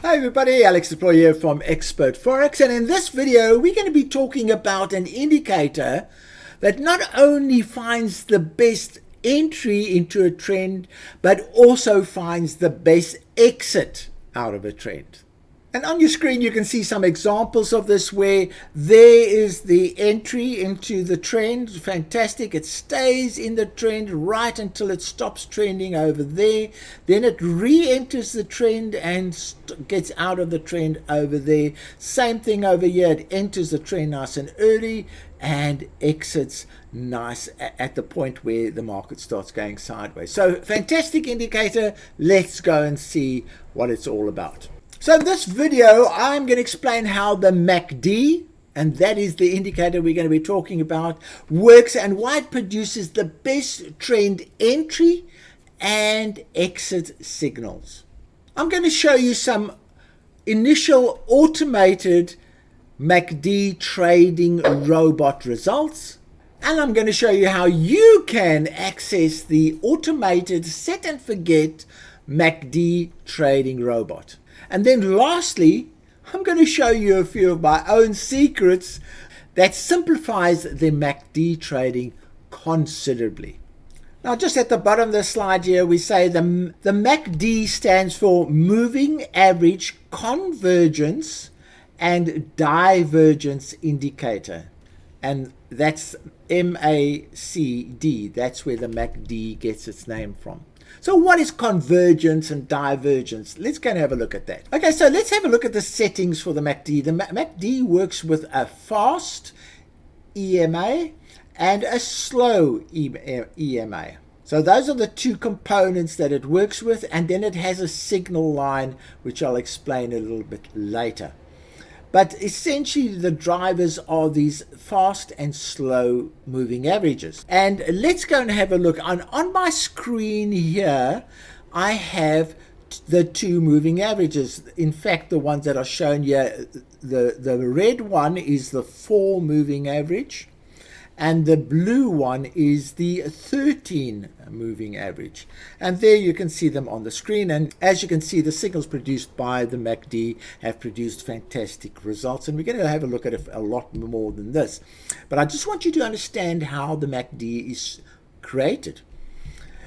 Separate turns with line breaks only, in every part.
Hi everybody, Alex Deploy here from Expert Forex, and in this video we're going to be talking about an indicator that not only finds the best entry into a trend but also finds the best exit out of a trend. And on your screen you can see some examples of this where there is the entry into the trend. Fantastic. It stays in the trend right until it stops trending over there. Then it re-enters the trend and gets out of the trend over there. Same thing over here. It enters the trend nice and early and exits nice at the point where the market starts going sideways. So fantastic indicator. Let's go and see what it's all about. So in this video, I'm going to explain how the MACD, and that is the indicator we're going to be talking about, works and why it produces the best trend entry and exit signals. I'm going to show you some initial automated MACD trading robot results, and I'm going to show you how you can access the automated set and forget MACD trading robot. And then lastly, I'm going to show you a few of my own secrets that simplifies the MACD trading considerably. Now, just at the bottom of the slide here, we say the MACD stands for Moving Average Convergence and Divergence Indicator. And that's MACD. That's where the MACD gets its name from. So what is convergence and divergence? Let's go and have a look at that. Okay, so let's have a look at the settings for the MACD. The MACD works with a fast EMA and a slow EMA. So those are the two components that it works with, and then it has a signal line, which I'll explain a little bit later. But essentially the drivers are these fast and slow moving averages. And let's go and have a look. On my screen here, I have the two moving averages. In fact, the ones that are shown here, the red one is the 4 moving average, and the blue one is the 13 moving average. And there you can see them on the screen. And as you can see, the signals produced by the MACD have produced fantastic results. And we're going to have a look at a lot more than this. But I just want you to understand how the MACD is created.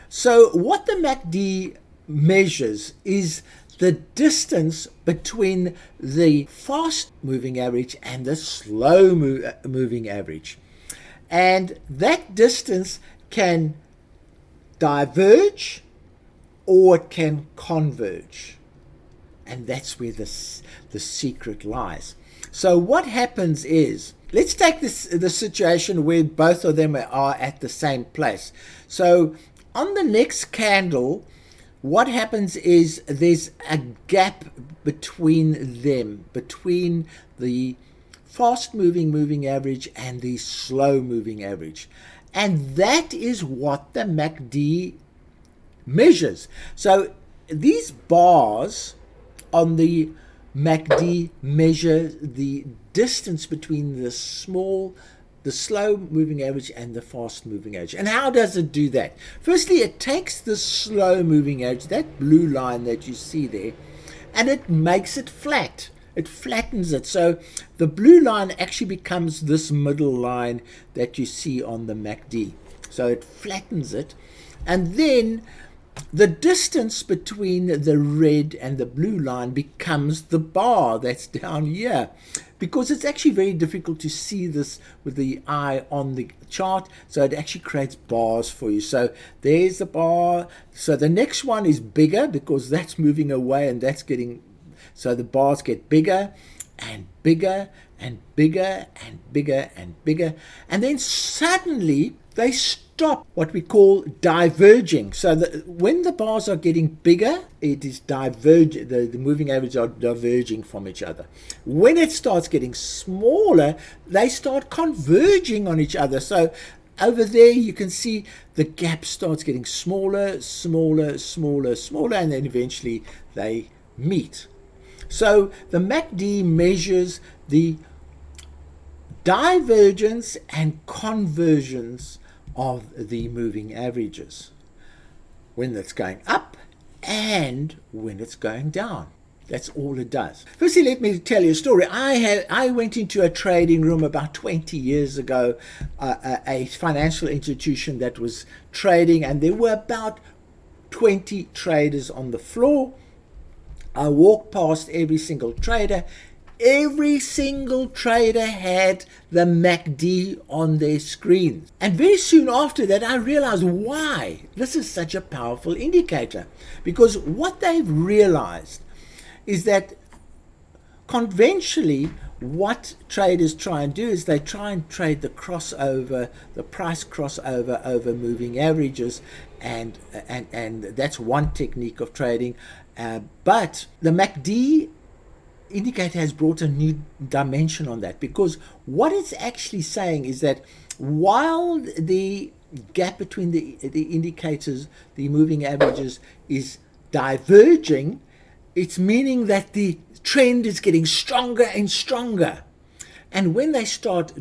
So what the MACD measures is the distance between the fast moving average and the slow moving average. And that distance can diverge or it can converge. And that's where the secret lies. So what happens is, let's take the situation where both of them are at the same place. So on the next candle, what happens is there's a gap between them, between the fast moving average and the slow moving average, and that is what the MACD measures. So these bars on the MACD measure the distance between the slow moving average and the fast moving average. And how does it do that? Firstly, it takes the slow moving average, that blue line that you see there, and it makes it flat. It flattens it. So the blue line actually becomes this middle line that you see on the MACD. So it flattens it. And then the distance between the red and the blue line becomes the bar that's down here. Because it's actually very difficult to see this with the eye on the chart. So it actually creates bars for you. So there's the bar. So the next one is bigger because that's moving away and that's getting... So the bars get bigger and bigger and bigger and bigger and bigger. And then suddenly they stop what we call diverging. So when the bars are getting bigger, it is diverging. The moving averages are diverging from each other. When it starts getting smaller, they start converging on each other. So over there you can see the gap starts getting smaller, smaller, smaller, smaller, and then eventually they meet. So the MACD measures the divergence and convergence of the moving averages when it's going up and when it's going down. That's all it does. Firstly, let me tell you a story. I went into a trading room about 20 years ago, a financial institution that was trading, and there were about 20 traders on the floor. I walked past every single trader. Every single trader had the MACD on their screen. And very soon after that, I realized why this is such a powerful indicator. Because what they've realized is that conventionally, what traders try and do is they try and trade the crossover, the price crossover over moving averages, and that's one technique of trading. But the MACD indicator has brought a new dimension on that, because what it's actually saying is that while the gap between the indicators, the moving averages, is diverging, it's meaning that the trend is getting stronger and stronger. And when they start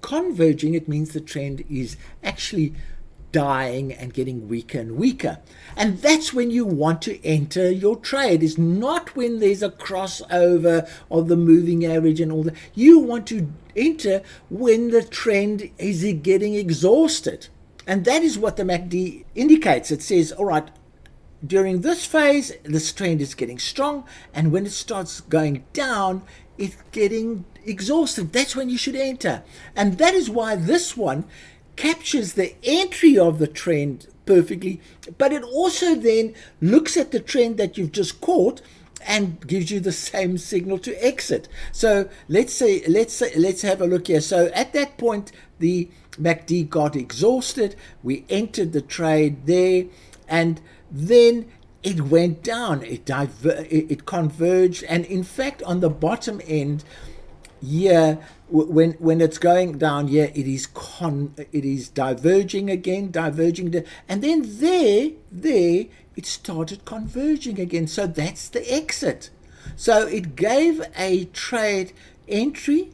converging, it means the trend is actually dying and getting weaker and weaker. And that's when you want to enter your trade. It's not when there's a crossover of the moving average and all that. You want to enter when the trend is getting exhausted. And that is what the MACD indicates. It says, all right, during this phase, this trend is getting strong, and when it starts going down, it's getting exhausted. That's when you should enter. And that is why this one captures the entry of the trend perfectly, but it also then looks at the trend that you've just caught and gives you the same signal to exit. So let's have a look here. So at that point, the MACD got exhausted. We entered the trade there, and then it went down. It converged, and in fact, on the bottom end, here, when it's going down here, it is diverging again, and then there it started converging again. So that's the exit. So it gave a trade entry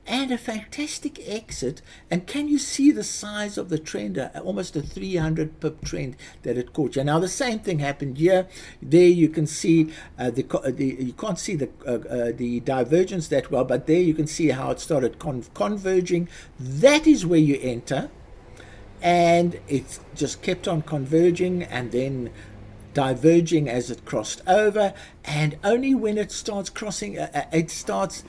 and a fantastic exit. And can you see the size of the trend? Almost a 300 pip trend that it caught you. Now the same thing happened here. There you can see you can't see the divergence that well, but there you can see how it started converging. That is where you enter, and it just kept on converging and then diverging as it crossed over. And only when it starts crossing, it starts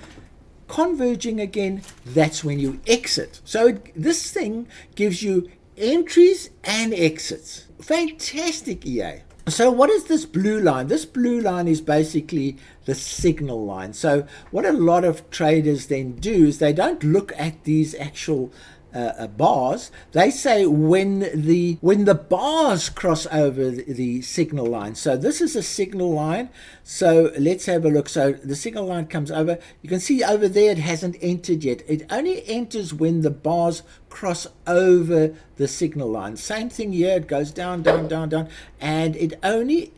converging again, that's when you exit. So this thing gives you entries and exits. Fantastic, EA. So what is this blue line? This blue line is basically the signal line. So what a lot of traders then do is they don't look at these actual bars. They say when the bars cross over the signal line. So this is a signal line. So let's have a look. So the signal line comes over. You can see over there it hasn't entered yet. It only enters when the bars cross over the signal line. Same thing here. It goes down, down, down, down, and it only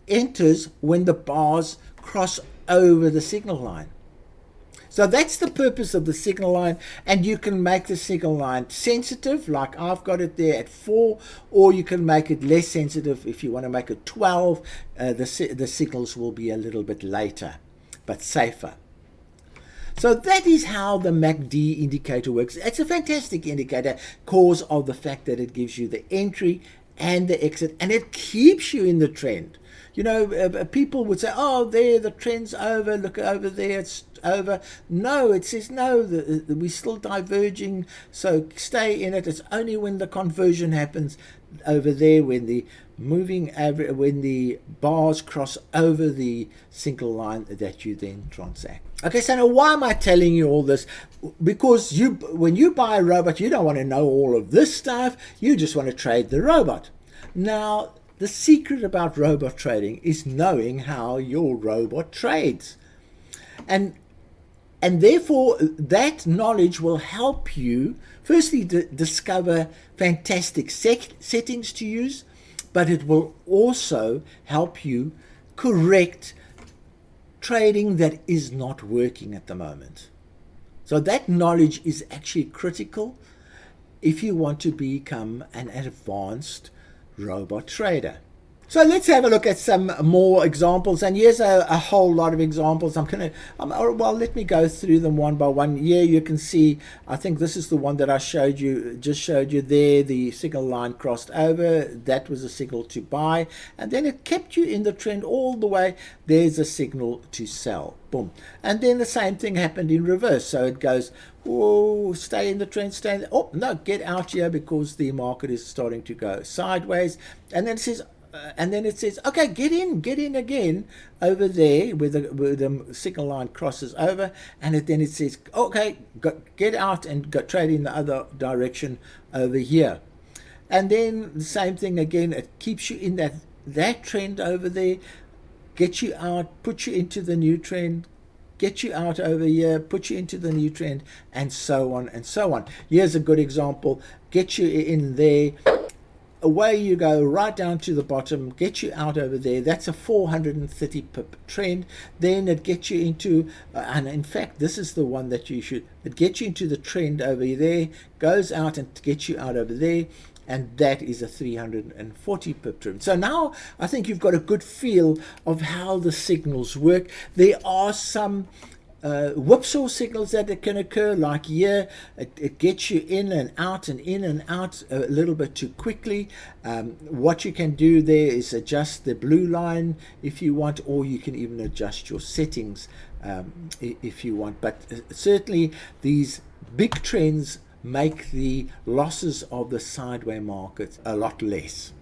enters when the bars cross over the signal line. So that's the purpose of the signal line, and you can make the signal line sensitive, like I've got it there at 4, or you can make it less sensitive if you want to make it 12. The signals will be a little bit later, but safer. So that is how the MACD indicator works. It's a fantastic indicator because of the fact that it gives you the entry and the exit, and it keeps you in the trend. You know, people would say, oh, there, the trend's over, look over there, it's over. No, it says, no, we're still diverging, so stay in it. It's only when the conversion happens over there, when the moving average, when the bars cross over the single line, that you then transact. Okay, so now why am I telling you all this? Because when you buy a robot, you don't want to know all of this stuff. You just want to trade the robot. Now, the secret about robot trading is knowing how your robot trades. And therefore, that knowledge will help you, firstly, discover fantastic settings to use, but it will also help you correct trading that is not working at the moment. So that knowledge is actually critical if you want to become an advanced robot trader. So let's have a look at some more examples, and here's a whole lot of examples. Well, let me go through them one by one. Here you can see, I think this is the one that I just showed you there. The signal line crossed over, that was a signal to buy, and then it kept you in the trend all the way. There's a signal to sell, boom. And then the same thing happened in reverse, so it goes, oh, stay in the trend, stay in the, oh no, get out here because the market is starting to go sideways. And then it says, okay, get in again over there where the signal line crosses over, and then it says, okay, get out and go trade in the other direction over here. And then the same thing again, it keeps you in that trend over there, get you out, put you into the new trend, get you out over here, put you into the new trend, and so on and so on. Here's a good example, get you in there, away you go right down to the bottom, get you out over there. That's a 430 pip trend. Then it gets you into and in fact this is the one that it gets you into the trend over there, goes out and gets you out over there, and that is a 340 pip trend. So now I think you've got a good feel of how the signals work. There are some whipsaw signals that can occur, like here it gets you in and out a little bit too quickly. What you can do there is adjust the blue line if you want, or you can even adjust your settings if you want. But certainly these big trends make the losses of the sideways market a lot less.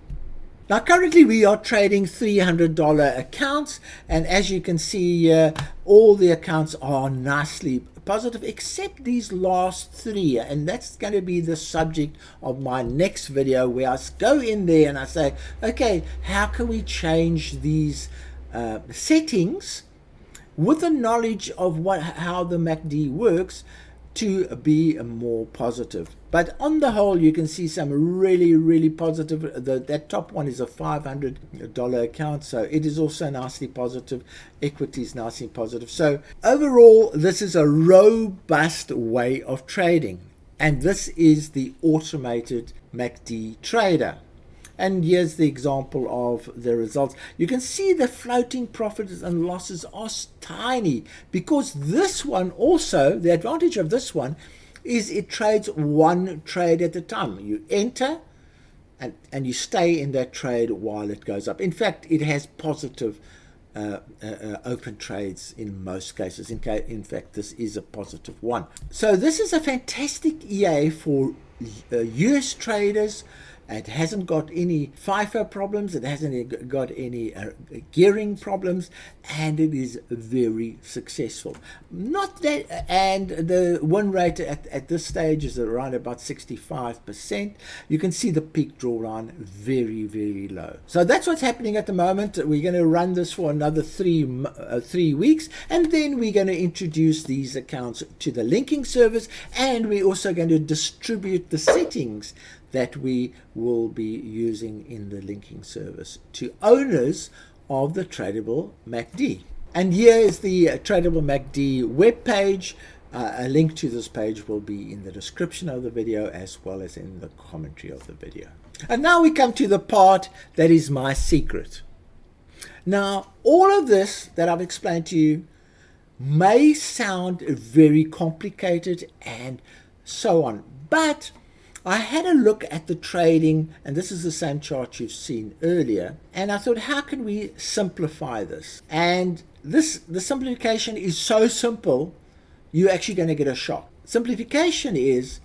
Now currently we are trading $300 accounts, and as you can see here, all the accounts are nicely positive except these last three, and that's going to be the subject of my next video, where I go in there and I say, okay, how can we change these settings with the knowledge of how the MACD works to be more positive. But on the whole, you can see some really positive. That top one is a $500 account, so it is also nicely positive. Equity is nicely positive. So overall, this is a robust way of trading, and this is the automated MACD trader. And here's the example of the results. You can see the floating profits and losses are tiny, because this one also, the advantage of this one is it trades one trade at a time. You enter and you stay in that trade while it goes up. In fact, it has positive open trades in most cases. In fact, this is a positive one. So this is a fantastic EA for US traders. It hasn't got any FIFO problems, it hasn't got any gearing problems, and it is very successful. Not that, and the win rate at this stage is around about 65%. You can see the peak drawdown very low. So that's what's happening at the moment. We're going to run this for another 3 weeks, and then we're going to introduce these accounts to the linking service, and we're also going to distribute the settings that we will be using in the linking service to owners of the tradable MACD. And here is the tradable MACD web page. A link to this page will be in the description of the video as well as in the commentary of the video. And now we come to the part that is my secret. Now, all of this that I've explained to you may sound very complicated and so on, but I had a look at the trading, and this is the same chart you've seen earlier, and I thought, how can we simplify this? And the simplification is so simple, you're actually going to get a shock. Simplification is,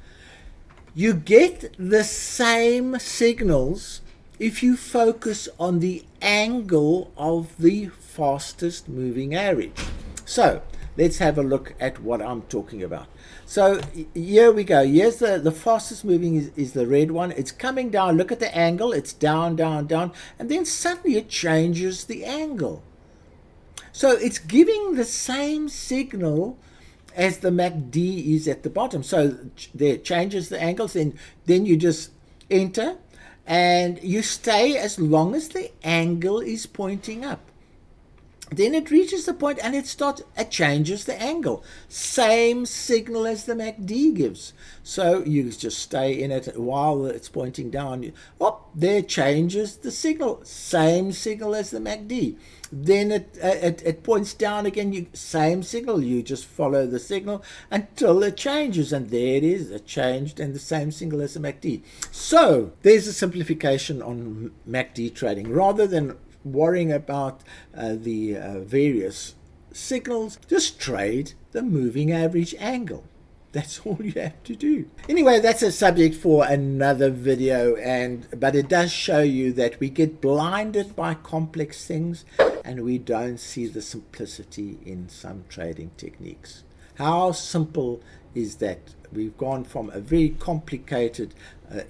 you get the same signals if you focus on the angle of the fastest moving average. So let's have a look at what I'm talking about. So here we go. Here's the fastest moving is the red one. It's coming down. Look at the angle. It's down, and then suddenly it changes the angle. So it's giving the same signal as the MACD is at the bottom. So there, it changes the angles. Then you just enter, and you stay as long as the angle is pointing up. Then it reaches the point and it changes the angle. Same signal as the MACD gives. So you just stay in it while it's pointing down. There changes the signal. Same signal as the MACD. Then it points down again. Same signal. You just follow the signal until it changes. And there it is. It changed and the same signal as the MACD. So there's a simplification on MACD trading. Rather than worrying about the various signals, just trade the moving average angle. That's all you have to do. Anyway, that's a subject for another video, but it does show you that we get blinded by complex things and we don't see the simplicity in some trading techniques. How simple is that? We've gone from a very complicated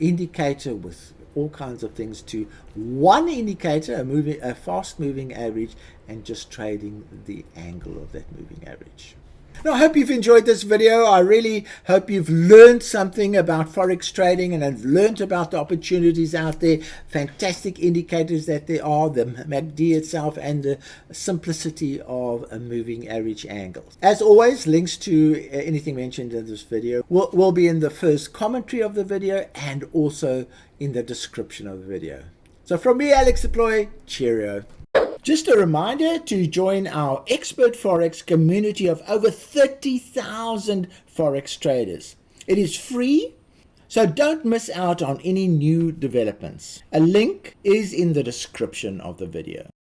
indicator with all kinds of things to one indicator, a fast moving average, and just trading the angle of that moving average. Now, I hope you've enjoyed this video. I really hope you've learned something about Forex trading and have learned about the opportunities out there, fantastic indicators that there are, the MACD itself, and the simplicity of a moving average angle. As always, links to anything mentioned in this video will be in the first commentary of the video and also in the description of the video. So from me, Alex Deploy, cheerio. Just a reminder to join our expert Forex community of over 30,000 Forex traders. It is free, so don't miss out on any new developments. A link is in the description of the video.